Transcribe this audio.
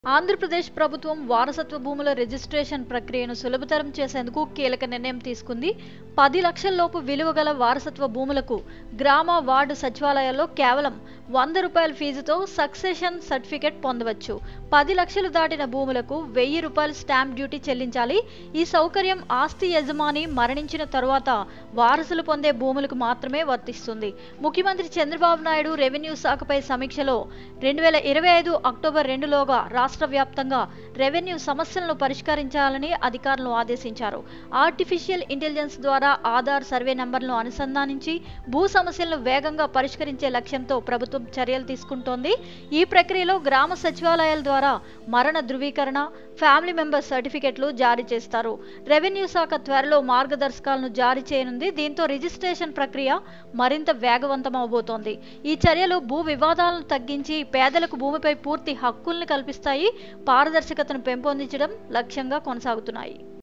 ఆంధ్రప్రదేశ్ ప్రభుత్వం వారసత్వ భూముల రిజిస్ట్రేషన్ ప్రక్రియను సులభతరం చేసేందుకు కీలక నిర్ణయం తీసుకుంది. 10 లక్షల లోపు విలువ గల వారసత్వ భూములకు గ్రామ వార్డు సచివాలయాల్లో కేవలం ₹100 ఫీజుతో సక్సెషన్ సర్టిఫికెట్ పొందవచ్చు. 10 లక్షలు దాటిన భూములకు ₹1000 స్టాంప్ డ్యూటీ చెల్లించాలి. ఈ సౌకర్యం ఆస్తి యజమాని మరణించిన తరువాత వారసులు పొందే భూములకు మాత్రమే వర్తిస్తుంది. ముఖ్యమంత్రి చంద్రబాబు నాయుడు రెవెన్యూ శాఖపై సమీక్షలో 2025 అక్టోబర్ 2లోగా రాష్ట్ర వ్యాప్తంగా రెవెన్యూ సమస్యలను పరిష్కరించాలని అధికారులను ఆదేశించారు. ఆర్టిఫిషియల్ ఇంటెలిజెన్స్ ద్వారా ఆధార్ సర్వే నంబర్లను అనుసంధానించి భూ సమస్యలను వేగంగా పరిష్కరించే లక్ష్యంతో ప్రభుత్వం చర్యలు తీసుకుంటోంది. ఈ ప్రక్రియలో గ్రామ సచివాలయాల ద్వారా మరణ ధృవీకరణ, ఫ్యామిలీ మెంబర్ సర్టిఫికెట్లు జారీ చేస్తారు. రెవెన్యూ శాఖ త్వరలో మార్గదర్శకాలను జారీ చేయనుంది. దీంతో రిజిస్ట్రేషన్ ప్రక్రియ మరింత వేగవంతమవబోతోంది. ఈ చర్యలు భూ వివాదాలను తగ్గించి పేదలకు భూమిపై పూర్తి హక్కుల్ని కల్పిస్తాయి. పారదర్శకతను పెంపొందించడం లక్ష్యంగా కొనసాగుతున్నాయి.